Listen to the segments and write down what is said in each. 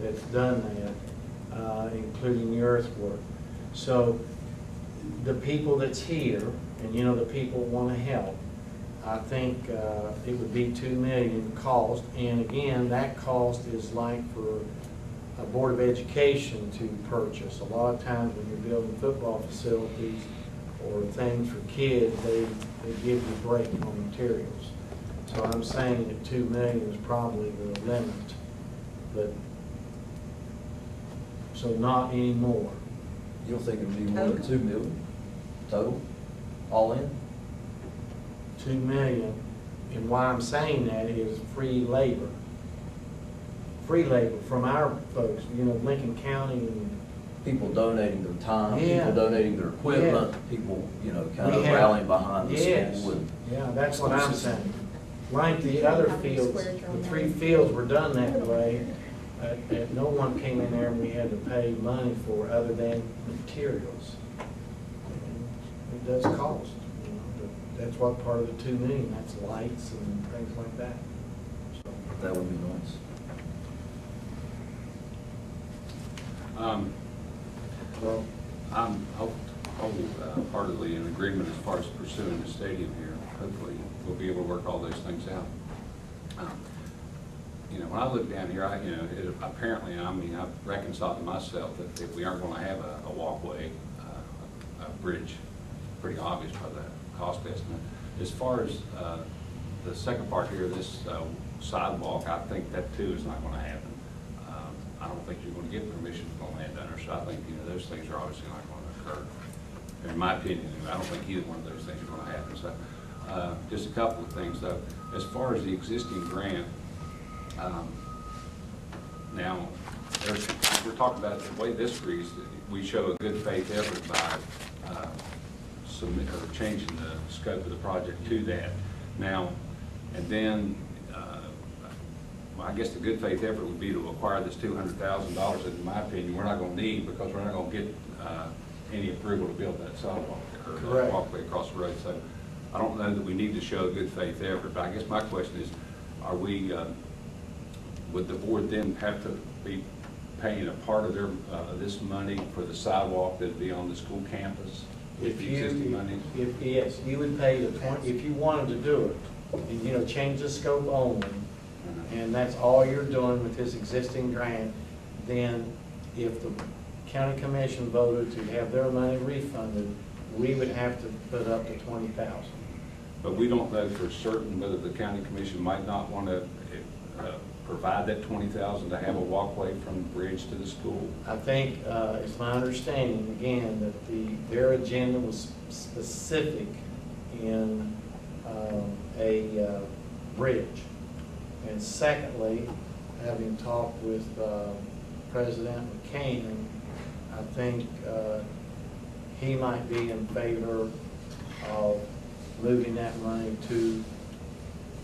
that's done that, including the earthwork. So the people that's here, and you know the people want to help, I think it would be $2 million cost, and again, that cost is like for a Board of Education to purchase. A lot of times when you're building football facilities or things for kids, they give you a break on materials. So I'm saying that $2 million is probably the limit, but so not anymore. You don't think it would be more than $2 million total, all in? $2 million, and why I'm saying that is free labor. Free labor from our folks, you know, Lincoln County and people donating their time, yeah, people donating their equipment, yeah, people, you know, kind of rallying behind the yes, school. And yeah, that's what I'm saying. Like the other fields, the 3 fields were done that way. No one came in there and we had to pay money for other than materials. And it does cost, you know, but that's what part of the $2 million. That's lights and things like that. So that would be nice. Well, I'm wholeheartedly in agreement as far as pursuing the stadium here. Hopefully, we'll be able to work all those things out. You know, when I look down here, apparently, I mean, I've reconciled to myself that if we aren't going to have a walkway, a bridge, pretty obvious by the cost estimate. As far as the second part here, this sidewalk, I think that too is not going to happen. I don't think you're going to get permission from the landowner, so I think, you know, those things are obviously not going to occur. In my opinion, I don't think either one of those things are going to happen. So, just a couple of things though. As far as the existing grant, now we're talking about the way this reads. We show a good faith effort by changing the scope of the project to that. Now, and then. Well, I guess the good faith effort would be to acquire this $200,000 that, in my opinion, we're not going to need because we're not going to get any approval to build that sidewalk or walkway across the road. So I don't know that we need to show a good faith effort, but I guess my question is, are we, would the board then have to be paying a part of their this money for the sidewalk that would be on the school campus? If yes, you would pay the 20, if you wanted to do it, and you know, change the scope only, and that's all you're doing with this existing grant, then if the county commission voted to have their money refunded, we would have to put up to $20,000. But we don't know for certain whether the county commission might not want to provide that $20,000 to have a walkway from the bridge to the school. I think it's my understanding again that their agenda was specific in a bridge. And secondly, having talked with President McCain, I think he might be in favor of moving that money to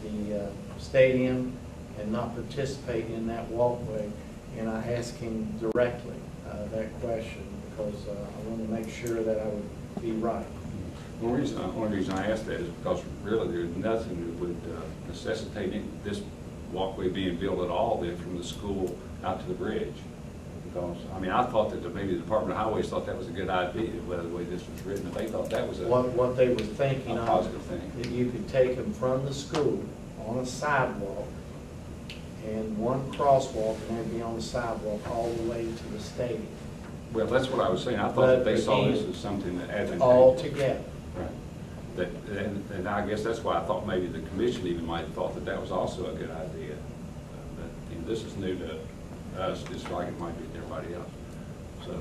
the stadium and not participating in that walkway. And I asked him directly that question because I want to make sure that I would be right. The only reason I asked that is because really there's nothing that would necessitate this walkway being built at all then from the school out to the bridge. Because, I mean, I thought that maybe the Department of Highways thought that was a good idea, the way this was written. They thought that was what they were thinking a positive thing. That you could take them from the school on a sidewalk and one crosswalk and they'd be on the sidewalk all the way to the stadium. Well, that's what I was saying. I thought that they saw this as something that advantageous. All together. Right. And I guess that's why I thought maybe the commission even might have thought that that was also a good idea. But you know, this is new to us, just like it might be to everybody else. So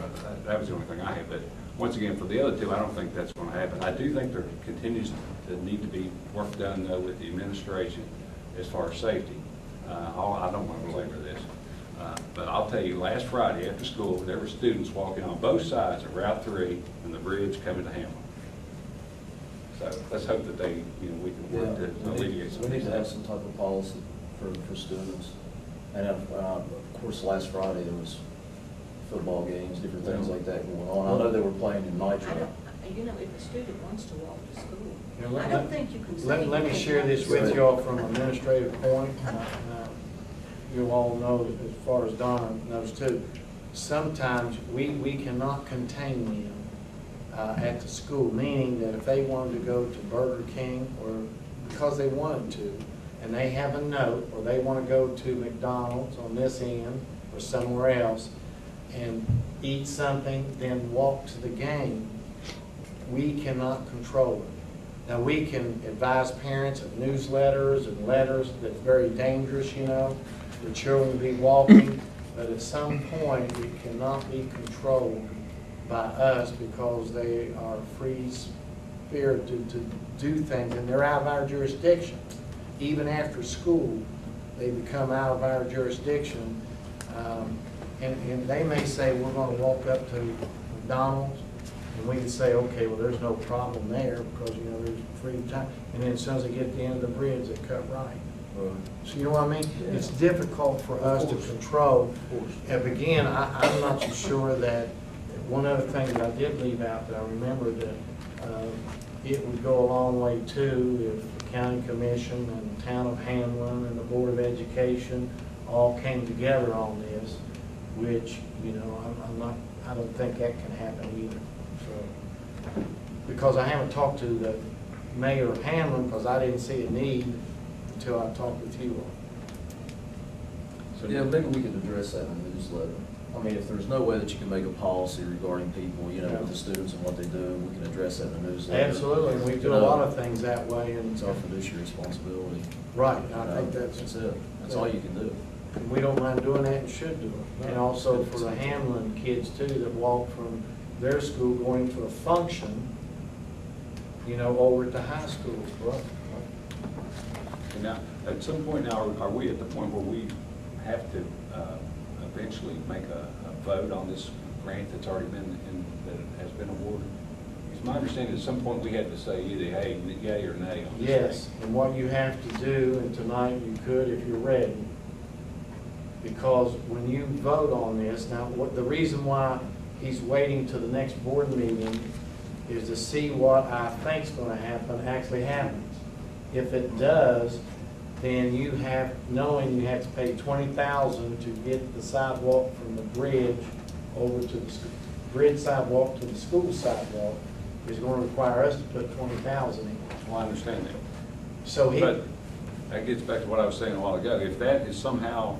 that was the only thing I had. But once again, for the other two, I don't think that's going to happen. I do think there continues to need to be work done, though, with the administration as far as safety. I don't want to belabor this. But I'll tell you, last Friday after school, there were students walking on both sides of Route 3 and the bridge coming to Hamlin. So let's hope that they, you know, we can work to alleviate some of We these need to have things. some type of policy for students. And of course, last Friday there was football games, different things like that going on. I know they were playing in Nitro. You know, if a student wants to walk to school, You know, I don't think you can say. Let me share this with y'all from an administrative point. you all know, as far as Donna knows too, sometimes we cannot contain them at the school, meaning that if they wanted to go to Burger King or because they wanted to, and they have a note, or they want to go to McDonald's on this end or somewhere else and eat something, then walk to the game, we cannot control it. Now, we can advise parents of newsletters and letters that's very dangerous, you know, for children to be walking, but at some point, it cannot be controlled by us because they are free-spirited to do things, and they're out of our jurisdiction. Even after school, they become out of our jurisdiction. And they may say, we're going to walk up to McDonald's, and we can say, okay, well, there's no problem there because, you know, there's free time. And then as soon as they get to the end of the bridge, they cut right. So you know what I mean? Yeah. It's difficult for us to control. And again, I'm not so sure that, one other thing that I did leave out that I remember that it would go a long way too if the county commission and the town of Hamlin and the Board of Education all came together on this, which, you know, I don't think that can happen either. So, because I haven't talked to the mayor of Hamlin because I didn't see a need until I talked with you all. So yeah, maybe we could address that in the newsletter. I mean, if there's no way that you can make a policy regarding people, you know, with the students and what they do, we can address that in the newsletter. Absolutely, and we do a lot of things that way, and It's our fiduciary responsibility. right, I think that's it. That's all you can do. and we don't mind doing that and should do it. And also for the Hamlin kids too that walk from their school going to a function, you know, over at the high school. Right. And now, at some point now, are we at the point where we have to eventually make a vote on this grant that's already been, that has been awarded? It's my understanding at some point we had to say either yay or nay on this Yes, thing. and what you have to do, and tonight you could if you're ready, because when you vote on this, now what the reason why he's waiting to the next board meeting is to see what I think's gonna happen actually happens. If it does, then you have, knowing you have to pay $20,000 to get the sidewalk from the bridge over to the bridge sidewalk to the school sidewalk, is going to require us to put $20,000 in. Well, I understand that. So he, But that gets back to what I was saying a while ago. If that is somehow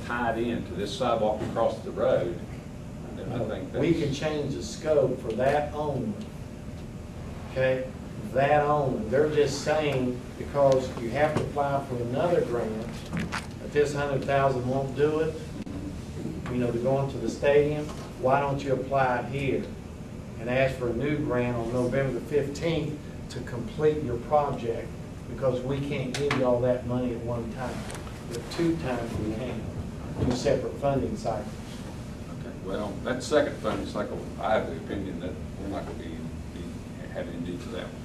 tied into this sidewalk across the road, then I think that's... we can change the scope for that only. Okay? That only. They're just saying, because you have to apply for another grant, that this $100,000 won't do it, you know, to go into the stadium, why don't you apply it here and ask for a new grant on November the 15th to complete your project, because we can't give you all that money at one time. But 2 times we can, 2 separate funding cycles. Okay, well, that second funding cycle, I have the opinion that we're not going to be having any need for that one.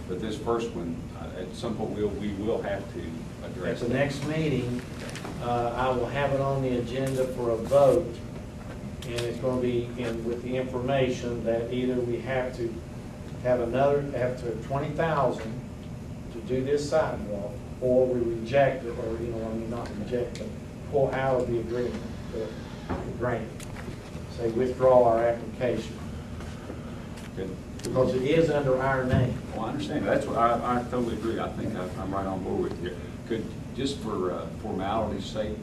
But this first one, at some point, we will have to address At the that. next meeting, I will have it on the agenda for a vote, and it's going to be with the information that either we have to have to $20,000 to do this sidewalk, or we reject it, or, you know, I mean, not reject it, pull out of the agreement, the grant. Say withdraw our application, Good. because it is under our name. Well, I understand. That's what I totally agree. I think I'm right on board with you. Could, just for formality's sake,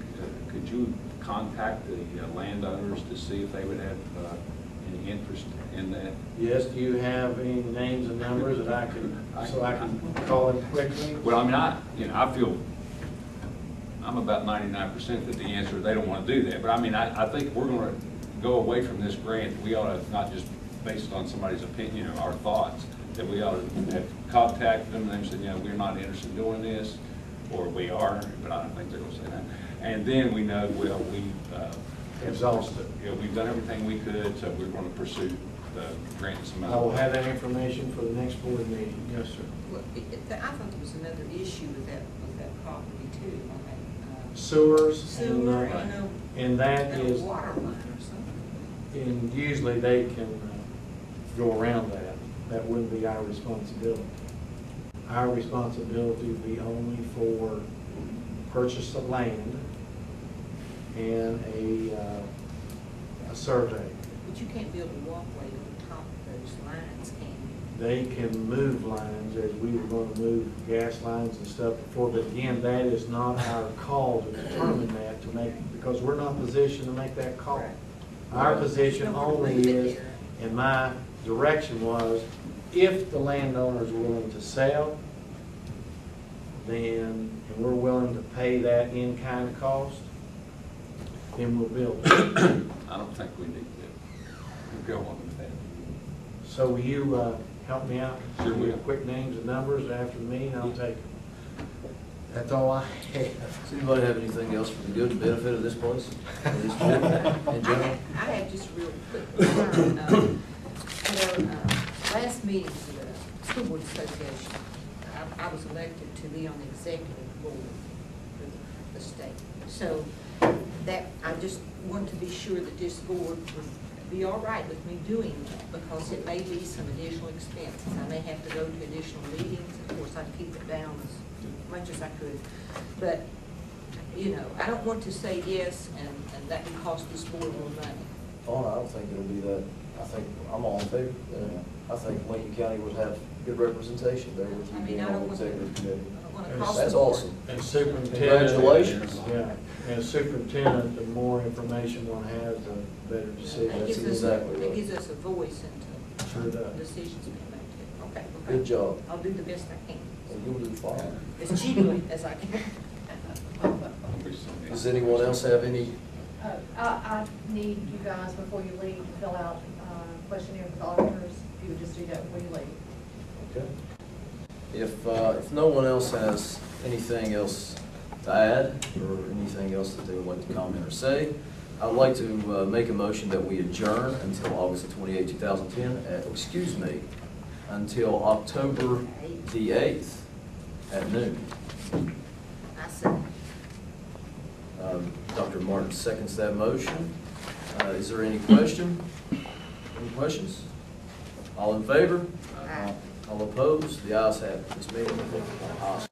could you contact the landowners to see if they would have any interest in that? Yes, do you have any names and numbers that I can call them quickly? Well, I mean, I feel I'm about 99% that the answer, they don't want to do that. But I mean, I think we're going to go away from this grant. We ought to not just based on somebody's opinion or our thoughts, that we ought to have contacted them and said, you know, we're not interested in doing this, or we are, but I don't think they're going to say that. And then we know, well, Exhausted. Yeah, we've done everything we could, so we're going to pursue the grant some I other will way. have that information for the next board meeting. Yes, sir. Well, I thought there was another issue with that property too, on that, Sewers. sewer And that and is, a water line or something. and usually they can go around that. That wouldn't be our responsibility. Our responsibility would be only for purchase of land and a survey. But you can't build a walkway on top of those lines, can you? They can move lines as we were going to move gas lines and stuff before, but again, that is not our call to determine that, to make, because we're not positioned to make that call. Right. Our position only is, and my direction was, if the landowner is willing to sell, then, and we're willing to pay that in-kind cost, then we'll build it. I don't think we need to go on with that. So will you help me out? Sure will. Give quick names and numbers after the meeting, I'll take them. That's all I have. Does anybody have anything else for the good and benefit of this place? Or this board in general? I have just real quick concern. Last meeting for the School Board Association, I was elected to be on the executive board for the state. So that, I just want to be sure that this board would be all right with me doing that, because it may be some additional expenses. I may have to go to additional meetings. Of course, I'd keep it down as much as I could. But, you know, I don't want to say yes and that would cost this board more money. Oh, no, I don't think it'll be that. I think, I'm all in favor. I think Lincoln County would have good representation there with you I mean, being I on don't the want to, executive committee. I don't want to cost That's the board. awesome. And superintendent. Congratulations. Yeah, and superintendent, the more information one has, the better decision. That That's gives us, exactly that right. gives us a voice into Sure does. decisions being made too. Okay. Good job. I'll do the best I can, And you'll do fine. as cheaply as I can. Does anyone else have any? I need you guys, before you leave, to fill out a questionnaire with auditors. If you would just do that before you leave. Okay. If no one else has anything else to add, or anything else that they would like to comment or say, I would like to make a motion that we adjourn until August the 28th, 2010, until October the 8th at noon. I said, Dr. Martin seconds that motion. Is there any question? Any questions? All in favor? Aye. All opposed? The ayes have it. This meeting is